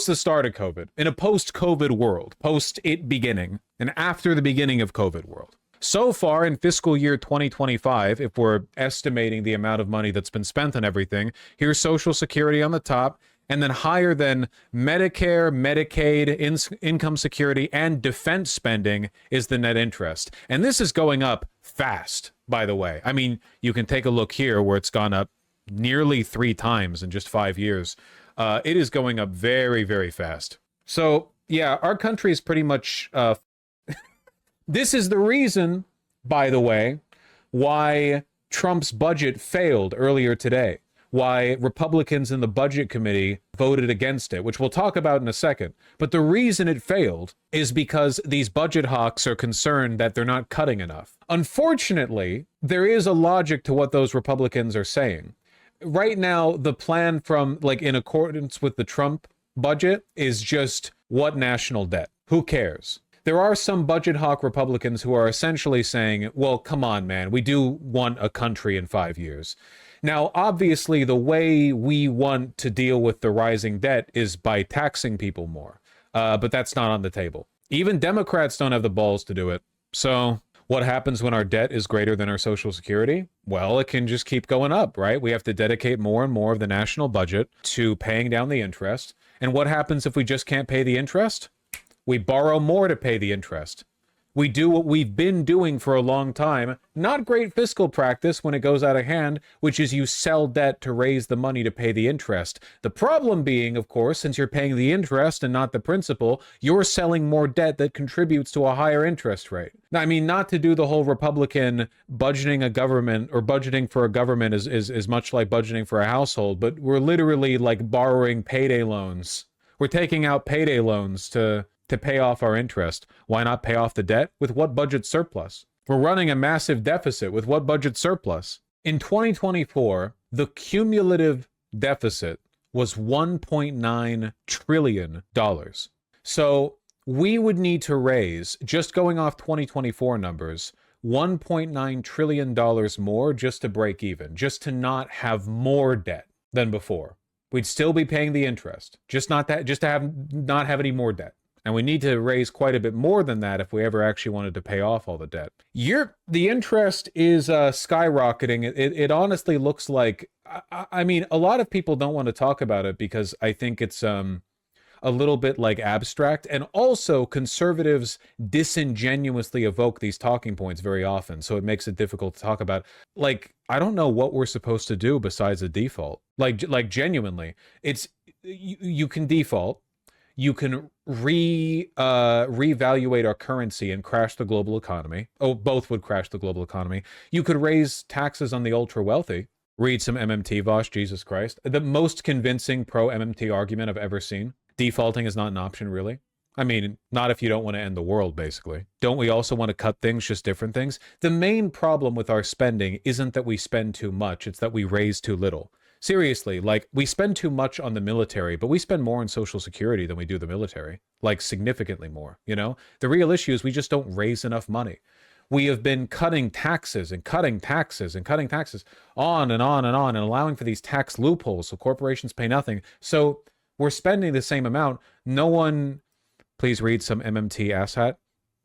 the start of COVID, in a post-COVID world, post it beginning, and after the beginning of COVID world. So far in fiscal year 2025, if we're estimating the amount of money that's been spent on everything, here's Social Security on the top, and then higher than Medicare, Medicaid, income security, and defense spending is the net interest. And this is going up fast, by the way. I mean, you can take a look here where it's gone up nearly 3 times in just 5 years. It is going up very, very fast. So, yeah, our country is pretty much... This is the reason, by the way, why Trump's budget failed earlier today. Why Republicans in the Budget Committee voted against it, which we'll talk about in a second. But the reason it failed is because these budget hawks are concerned that they're not cutting enough. Unfortunately, there is a logic to what those Republicans are saying. Right now, the plan from, like, in accordance with the Trump budget is just what national debt? Who cares? There are some budget hawk Republicans who are essentially saying, well, come on, man, we do want a country in 5 years. Now, obviously, the way we want to deal with the rising debt is by taxing people more. But that's not on the table. Even Democrats don't have the balls to do it. So what happens when our debt is greater than our Social Security? Well, it can just keep going up, right? We have to dedicate more and more of the national budget to paying down the interest. And what happens if we just can't pay the interest? We borrow more to pay the interest. We do what we've been doing for a long time. Not great fiscal practice when it goes out of hand, which is you sell debt to raise the money to pay the interest. The problem being, of course, since you're paying the interest and not the principal, you're selling more debt that contributes to a higher interest rate. Now, I mean, not to do the whole Republican budgeting a government or budgeting for a government is much like budgeting for a household, but we're literally like borrowing payday loans. We're taking out payday loans to pay off our interest. Why not pay off the debt? With what budget surplus? We're running a massive deficit. With what budget surplus? In 2024, the cumulative deficit was $1.9 trillion. So we would need to raise, just going off 2024 numbers, $1.9 trillion more just to break even, just to not have more debt than before. We'd still be paying the interest, just to not have any more debt. And we need to raise quite a bit more than that if we ever actually wanted to pay off all the debt. The interest is skyrocketing. It honestly looks like, I mean, a lot of people don't want to talk about it because I think it's a little bit like abstract. And also conservatives disingenuously evoke these talking points very often. So it makes it difficult to talk about. Like, I don't know what we're supposed to do besides a default. Like genuinely, it's, you can default. You can reevaluate our currency and crash the global economy. Oh, both would crash the global economy. You could raise taxes on the ultra wealthy. Read some MMT, Vosh, Jesus Christ. The most convincing pro-MMT argument I've ever seen. Defaulting is not an option, really. I mean, not if you don't want to end the world, basically. Don't we also want to cut things, just different things? The main problem with our spending isn't that we spend too much, it's that we raise too little. Seriously, like, we spend too much on the military, but we spend more on Social Security than we do the military. Like, significantly more, you know? The real issue is we just don't raise enough money. We have been cutting taxes and cutting taxes and cutting taxes on and on and on and allowing for these tax loopholes so corporations pay nothing. So we're spending the same amount. No one... Please read some MMT asshat.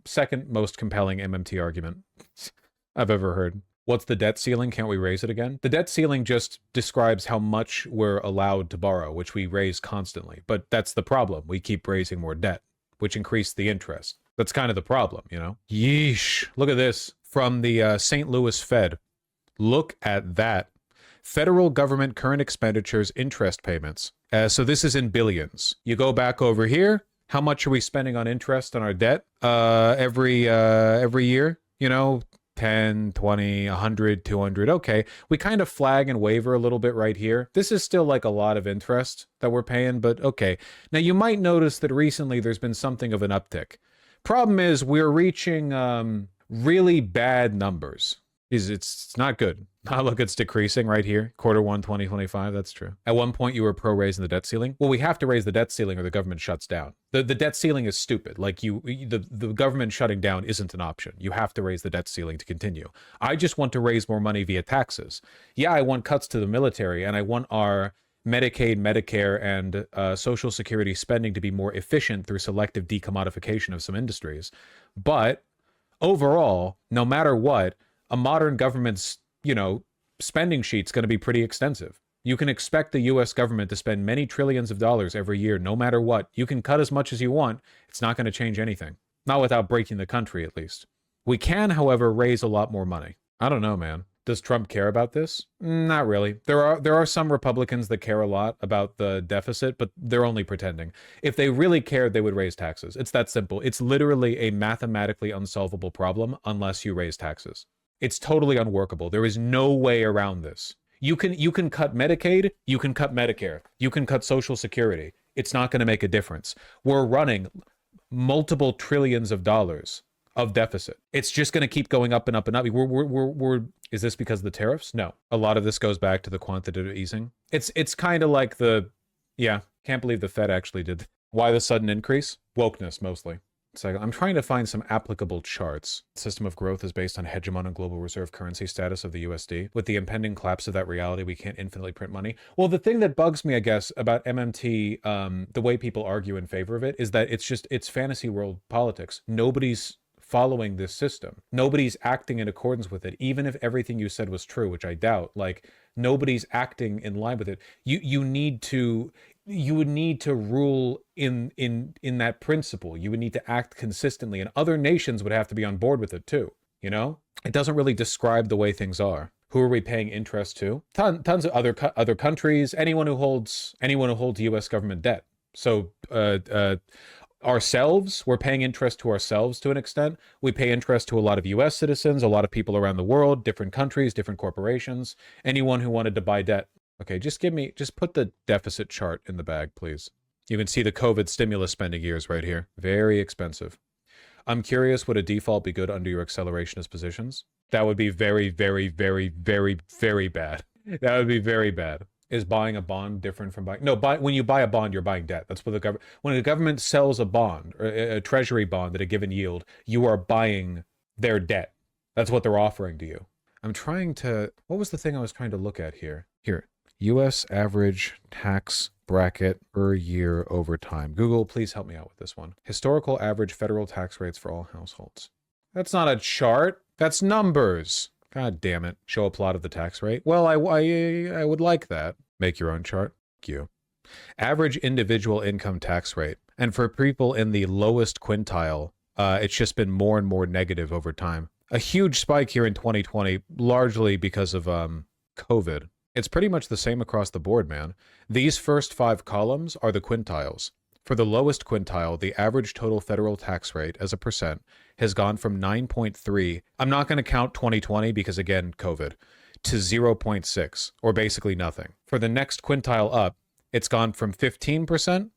Second most compelling MMT argument I've ever heard. What's the debt ceiling? Can't we raise it again? The debt ceiling just describes how much we're allowed to borrow, which we raise constantly. But that's the problem. We keep raising more debt, which increased the interest. That's kind of the problem, you know? Yeesh. Look at this from the St. Louis Fed. Look at that. Federal government current expenditures interest payments. So this is in billions. You go back over here. How much are we spending on interest on our debt every year? You know, 10, 20, 100, 200. Okay, we kind of flag and waver a little bit right here. This is still like a lot of interest that we're paying, but okay. Now you might notice that recently there's been something of an uptick. Problem is we're reaching really bad numbers. It's not good. Look, it's decreasing right here. Q1 2025, that's true. At one point you were pro raising the debt ceiling. Well, we have to raise the debt ceiling or the government shuts down. The debt ceiling is stupid. Like the government shutting down isn't an option. You have to raise the debt ceiling to continue. I just want to raise more money via taxes. Yeah, I want cuts to the military and I want our Medicaid, Medicare, and Social Security spending to be more efficient through selective decommodification of some industries. But overall, no matter what, a modern government's, spending sheet's going to be pretty extensive. You can expect the US government to spend many trillions of dollars every year, no matter what. You can cut as much as you want. It's not going to change anything. Not without breaking the country, at least. We can, however, raise a lot more money. I don't know, man. Does Trump care about this? Not really. There are some Republicans that care a lot about the deficit, but they're only pretending. If they really cared, they would raise taxes. It's that simple. It's literally a mathematically unsolvable problem unless you raise taxes. It's totally unworkable. There is no way around this. You can cut Medicaid, you can cut Medicare, you can cut Social Security. It's not going to make a difference. We're running multiple trillions of dollars of deficit. It's just going to keep going up and up and up. Is this because of the tariffs? No. A lot of this goes back to the quantitative easing. It's kind of like can't believe the Fed actually did. Why the sudden increase? Wokeness, mostly. So I'm trying to find some applicable charts. The system of growth is based on hegemon and global reserve currency status of the USD. With the impending collapse of that reality, we can't infinitely print money. Well, the thing that bugs me, I guess, about MMT, the way people argue in favor of it, is that it's fantasy world politics. Nobody's following this system. Nobody's acting in accordance with it, even if everything you said was true, which I doubt. Like, nobody's acting in line with it. You would need to rule in that principle. You would need to act consistently, and other nations would have to be on board with it too. It doesn't really describe the way things are. Who are we paying interest to? Tons of other countries. Anyone who holds U.S. government debt. So ourselves, we're paying interest to ourselves to an extent. We pay interest to a lot of U.S. citizens, a lot of people around the world, different countries, different corporations. Anyone who wanted to buy debt. Okay, just put the deficit chart in the bag, please. You can see the COVID stimulus spending years right here. Very expensive. I'm curious, would a default be good under your accelerationist positions? That would be very, very, very, very, very bad. That would be very bad. Is buying a bond different from buying? No, when you buy a bond, you're buying debt. That's what when the government sells a bond, or a treasury bond at a given yield, you are buying their debt. That's what they're offering to you. What was the thing I was trying to look at here? Here. U.S. average tax bracket per year over time. Google, please help me out with this one. Historical average federal tax rates for all households. That's not a chart. That's numbers. God damn it. Show a plot of the tax rate. Well, I would like that. Make your own chart. Thank you. Average individual income tax rate. And for people in the lowest quintile, it's just been more and more negative over time. A huge spike here in 2020, largely because of COVID. It's pretty much the same across the board, man. These first 5 columns are the quintiles. For the lowest quintile, the average total federal tax rate as a percent has gone from 9.3, I'm not going to count 2020 because, again, COVID, to 0.6, or basically nothing. For the next quintile up, it's gone from 15%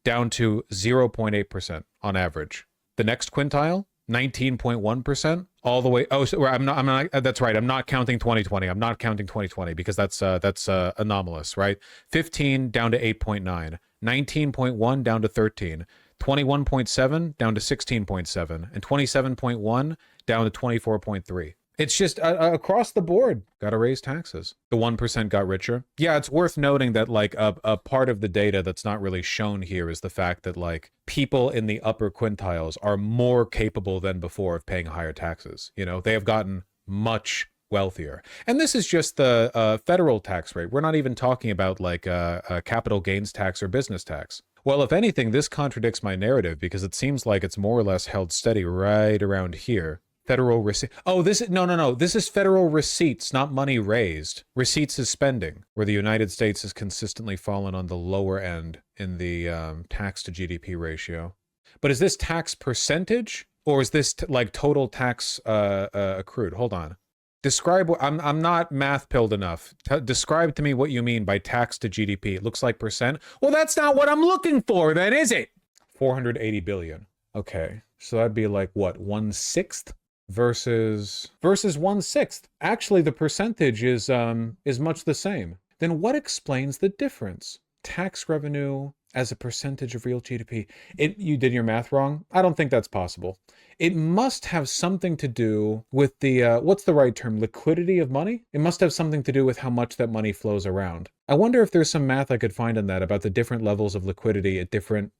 down to 0.8% on average. The next quintile, 19.1%, all the way. Oh, so I'm not. That's right. I'm not counting 2020. I'm not counting 2020 because that's anomalous, right? 15 down to 8.9, 19.1 down to 13, 21.7 down to 16.7, and 27.1 down to 24.3. It's just across the board. Got to raise taxes. The 1% got richer. Yeah, it's worth noting that like a part of the data that's not really shown here is the fact that like people in the upper quintiles are more capable than before of paying higher taxes. They have gotten much wealthier. And this is just the federal tax rate. We're not even talking about like a capital gains tax or business tax. Well, if anything, this contradicts my narrative because it seems like it's more or less held steady right around here. Federal receipt. Oh, no. This is federal receipts, not money raised. Receipts is spending, where the United States has consistently fallen on the lower end in the tax to GDP ratio. But is this tax percentage or is this like total tax accrued? Hold on. Describe. I'm not math pilled enough. Describe to me what you mean by tax to GDP. It looks like percent. Well, that's not what I'm looking for, then, is it? 480 billion. Okay, so that'd be like what, 1/6? Versus 1/6. Actually, the percentage is much the same. Then what explains the difference? Tax revenue as a percentage of real GDP. You did your math wrong? I don't think that's possible. It must have something to do with the, what's the right term? Liquidity of money? It must have something to do with how much that money flows around. I wonder if there's some math I could find on that about the different levels of liquidity at different